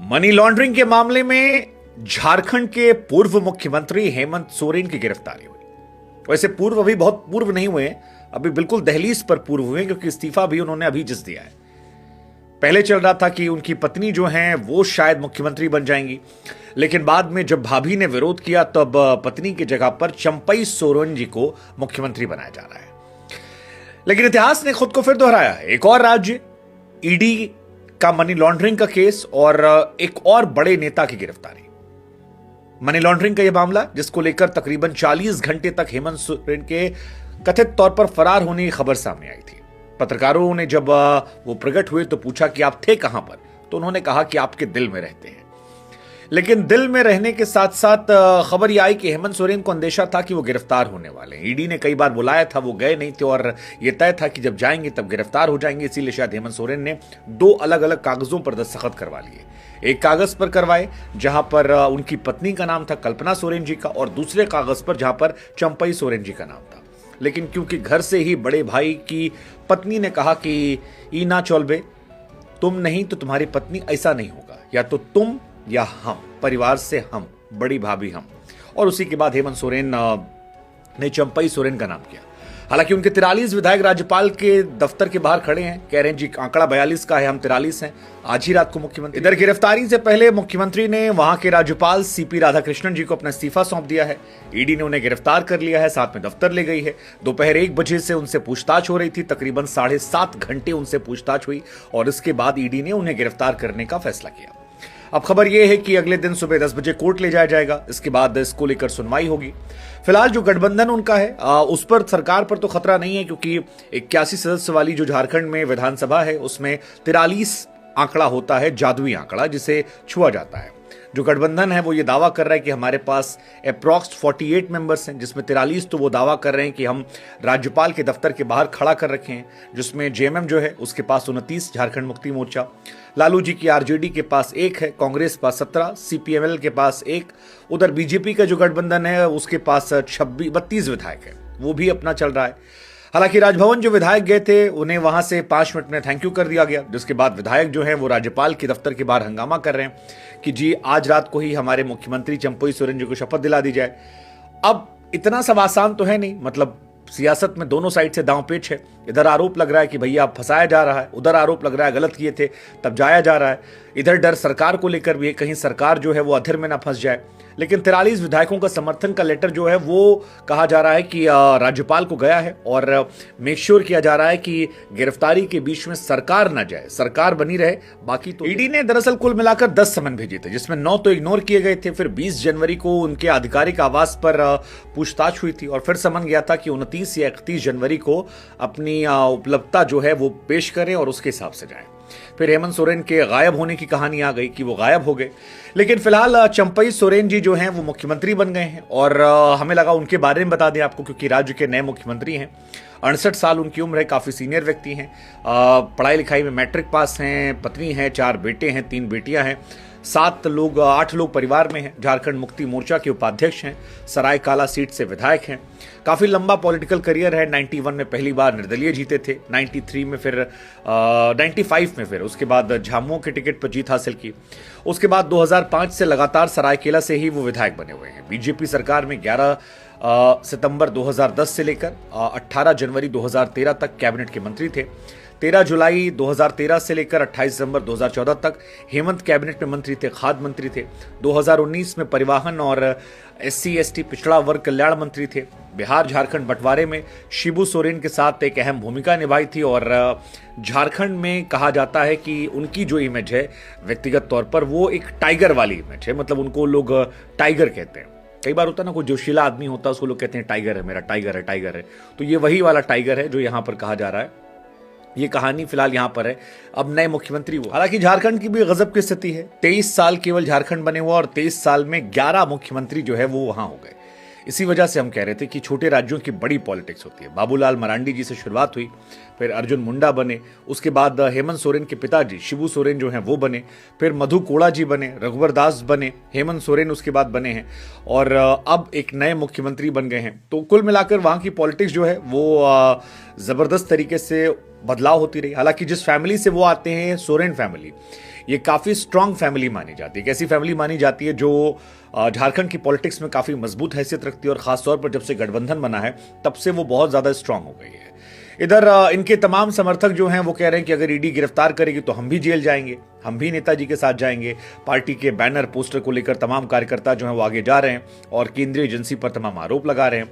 Money laundering के मामले में झारखंड के पूर्व मुख्यमंत्री हेमंत सोरेन की गिरफ्तारी हुई। वैसे पूर्व अभी बहुत पूर्व नहीं हुए, अभी बिल्कुल दहलीज पर पूर्व हुए, क्योंकि इस्तीफा भी उन्होंने अभी जिस दिया है। पहले चल रहा था कि उनकी पत्नी जो हैं वो शायद मुख्यमंत्री बन जाएंगी, लेकिन बाद में जब भाभी ने विरोध किया तब पत्नी की जगह पर चंपई सोरेन जी को मुख्यमंत्री बनाया जा रहा है। लेकिन इतिहास ने खुद को फिर दोहराया है। एक और राज्य, ईडी का मनी लॉन्ड्रिंग का केस और एक और बड़े नेता की गिरफ्तारी। मनी लॉन्ड्रिंग का यह मामला जिसको लेकर तकरीबन 40 घंटे तक हेमंत सोरेन के कथित तौर पर फरार होने की खबर सामने आई थी। पत्रकारों ने जब वो प्रकट हुए तो पूछा कि आप थे कहां पर, तो उन्होंने कहा कि आपके दिल में रहते हैं। लेकिन दिल में रहने के साथ साथ खबर यह आई कि हेमंत सोरेन को अंदेशा था कि वो गिरफ्तार होने वाले हैं। ईडी ने कई बार बुलाया था, वो गए नहीं थे और यह तय था कि जब जाएंगे तब गिरफ्तार हो जाएंगे। इसीलिए शायद हेमंत सोरेन ने 2 अलग अलग कागजों पर दस्तखत करवा लिए। एक कागज पर करवाए जहां पर उनकी पत्नी का नाम था कल्पना सोरेन जी का, और दूसरे कागज पर जहां पर चंपई सोरेन जी का नाम था। लेकिन क्योंकि घर से ही बड़े भाई की पत्नी ने कहा कि ई ना चौलबे, तुम नहीं तो तुम्हारी पत्नी, ऐसा नहीं होगा, या तो तुम या हम, परिवार से हम, बड़ी भाभी हम। और उसी के बाद हेमंत सोरेन ने चंपई सोरेन का नाम किया। हालांकि उनके 43 विधायक राज्यपाल के दफ्तर के बाहर खड़े हैं, कह रहे हैं जी आंकड़ा 42 का है, हम 43 हैं। आज ही रात को मुख्यमंत्री, इधर गिरफ्तारी से पहले मुख्यमंत्री ने वहां के राज्यपाल सीपी राधाकृष्णन जी को अपना इस्तीफा सौंप दिया है। ईडी ने उन्हें गिरफ्तार कर लिया है, साथ में दफ्तर ले गई है। दोपहर 1 बजे से उनसे पूछताछ हो रही थी, तकरीबन 7.5 घंटे उनसे पूछताछ हुई और इसके बाद ईडी ने उन्हें गिरफ्तार करने का फैसला किया। अब खबर यह है कि अगले दिन सुबह 10 बजे कोर्ट ले जाया जाएगा। इसके बाद इसको लेकर सुनवाई होगी। फिलहाल जो गठबंधन उनका है उस पर, सरकार पर तो खतरा नहीं है, क्योंकि 81 सदस्य वाली जो झारखंड में विधानसभा है उसमें 43 आंकड़ा होता है, जादुई आंकड़ा जिसे छुआ जाता है। जो गठबंधन है वो ये दावा कर रहा है कि हमारे पास अप्रॉक्स 48 मेंबर्स हैं, जिसमें 43 तो वो दावा कर रहे हैं कि हम राज्यपाल के दफ्तर के बाहर खड़ा कर रखे हैं, जिसमें जेएमएम जो है उसके पास 29, झारखंड मुक्ति मोर्चा, लालू जी की आरजेडी के पास 1 है, कांग्रेस पास 17, सीपीएमएल के पास 1, उधर बीजेपी का जो गठबंधन है उसके पास 32 विधायक है, वो भी अपना चल रहा है। हालांकि राजभवन जो विधायक गए थे उन्हें वहां से 5 मिनट में थैंक यू कर दिया गया, जिसके बाद विधायक जो है वो राज्यपाल के दफ्तर के बाहर हंगामा कर रहे हैं कि जी आज रात को ही हमारे मुख्यमंत्री चंपई सोरेन जी को शपथ दिला दी जाए। अब इतना सब आसान तो है नहीं, मतलब सियासत में दोनों साइड से दांव पेच है। इधर आरोप लग रहा है कि भैया फंसाया जा रहा है, उधर आरोप लग रहा है गलत किए थे तब जाया जा रहा है। इधर डर सरकार को लेकर भी है, कहीं सरकार जो है वो अधर में ना फंस जाए। लेकिन 43 विधायकों का समर्थन का लेटर जो है वो कहा जा रहा है कि राज्यपाल को गया है और मेक श्योर किया जा रहा है कि गिरफ्तारी के बीच में सरकार ना जाए, सरकार बनी रहे। बाकी तो ईडी ने दरअसल कुल मिलाकर 10 समन भेजे थे, जिसमें 9 तो इग्नोर किए गए थे। फिर 20 जनवरी को उनके आधिकारिक आवास पर पूछताछ हुई थी और फिर समन गया था कि 29 या 31 जनवरी को अपनी उपलब्धता जो है वो पेश करें और उसके हिसाब से जाएं। फिर हेमंत सोरेन के गायब होने की कहानी आ गई कि वो गायब हो गए। लेकिन फिलहाल चंपई सोरेन जी जो हैं वो मुख्यमंत्री बन गए हैं और हमें लगा उनके बारे में बता दें आपको, क्योंकि राज्य के नए मुख्यमंत्री हैं। 68 साल उनकी उम्र है, काफी सीनियर व्यक्ति हैं। पढ़ाई लिखाई में मैट्रिक पास हैं, पत्नी है, 4 बेटे हैं, 3 बेटियां हैं, 8 लोग परिवार में हैं। झारखंड मुक्ति मोर्चा के उपाध्यक्ष हैं, सरायकाला सीट से विधायक हैं। काफी लंबा पॉलिटिकल करियर है। 91 में पहली बार निर्दलीय जीते थे, 93 में फिर 95 में फिर उसके बाद झामुमो के टिकट पर जीत हासिल की। उसके बाद 2005 से लगातार सरायकेला से ही वो विधायक बने हुए हैं। बीजेपी सरकार में 11 सितंबर 2010 से लेकर 18 जनवरी 2013 तक कैबिनेट के मंत्री थे। 13 जुलाई 2013 से लेकर 28 दिसंबर 2014 तक हेमंत कैबिनेट में मंत्री थे, खाद्य मंत्री थे। 2019 में परिवहन और SC ST पिछड़ा वर्ग कल्याण मंत्री थे। बिहार झारखंड बंटवारे में शिबू सोरेन के साथ एक अहम भूमिका निभाई थी और झारखंड में कहा जाता है कि उनकी जो इमेज है व्यक्तिगत तौर पर वो एक टाइगर वाली इमेज है, मतलब उनको लोग टाइगर कहते हैं। कई बार होता है ना, कोई जोशीला आदमी होता है उसको लोग कहते हैं टाइगर है मेरा, टाइगर है, टाइगर है। तो ये वही वाला टाइगर है जो यहां पर कहा जा रहा है। ये कहानी फिलहाल यहां पर है। अब नए मुख्यमंत्री हुआ, हालांकि झारखंड की भी गजब की स्थिति है। 23 साल केवल झारखंड बने हुआ और 23 साल में 11 मुख्यमंत्री जो है वो वहां हो गए। इसी वजह से हम कह रहे थे कि छोटे राज्यों की बड़ी पॉलिटिक्स होती है। बाबूलाल मरांडी जी से शुरुआत हुई, फिर अर्जुन मुंडा बने, उसके बाद हेमंत सोरेन के पिताजी शिबू सोरेन जो हैं वो बने, फिर मधु कोड़ा जी बने, रघुवर दास बने, हेमंत सोरेन उसके बाद बने हैं और अब एक नए मुख्यमंत्री बन गए हैं। तो कुल मिलाकर वहां की पॉलिटिक्स जो है वो जबरदस्त तरीके से बदलाव होती रही। हालांकि जिस फैमिली से वो आते हैं, सोरेन फैमिली, ये काफी स्ट्रांग फैमिली मानी जाती है। कैसी फैमिली मानी जाती है? जो झारखंड की पॉलिटिक्स में काफी मजबूत हैसियत रखती है और खासतौर पर जब से गठबंधन बना है तब से वो बहुत ज्यादा स्ट्रांग हो गई है। इधर इनके तमाम समर्थक जो हैं वो कह रहे हैं कि अगर ईडी गिरफ्तार करेगी तो हम भी जेल जाएंगे, हम भी नेताजी के साथ जाएंगे। पार्टी के बैनर पोस्टर को लेकर तमाम कार्यकर्ता जो हैं वो आगे जा रहे हैं और केंद्रीय एजेंसी पर तमाम आरोप लगा रहे हैं।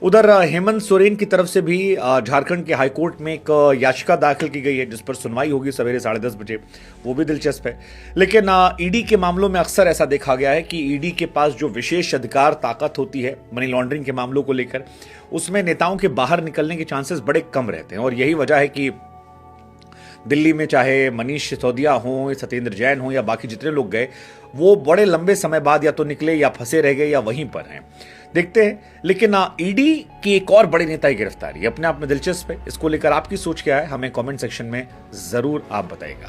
उधर हेमंत सोरेन की तरफ से भी झारखंड के हाईकोर्ट में एक याचिका दाखिल की गई है जिस पर सुनवाई होगी सवेरे 10:30 बजे। वो भी दिलचस्प है। लेकिन ईडी के मामलों में अक्सर ऐसा देखा गया है कि ईडी के पास जो विशेष अधिकार ताकत होती है मनी लॉन्ड्रिंग के मामलों को लेकर, उसमें नेताओं के बाहर निकलने के चांसेस बड़े कम रहते हैं। और यही वजह है कि दिल्ली में चाहे मनीष सिसोदिया हो, सत्येंद्र जैन हो या बाकी जितने लोग गए, वो बड़े लंबे समय बाद या तो निकले या फंसे रह गए या वहीं पर हैं। देखते हैं। लेकिन ईडी की एक और बड़े नेता की गिरफ्तारी अपने आप में दिलचस्प है। इसको लेकर आपकी सोच क्या है? हमें कमेंट सेक्शन में जरूर आप बताइएगा।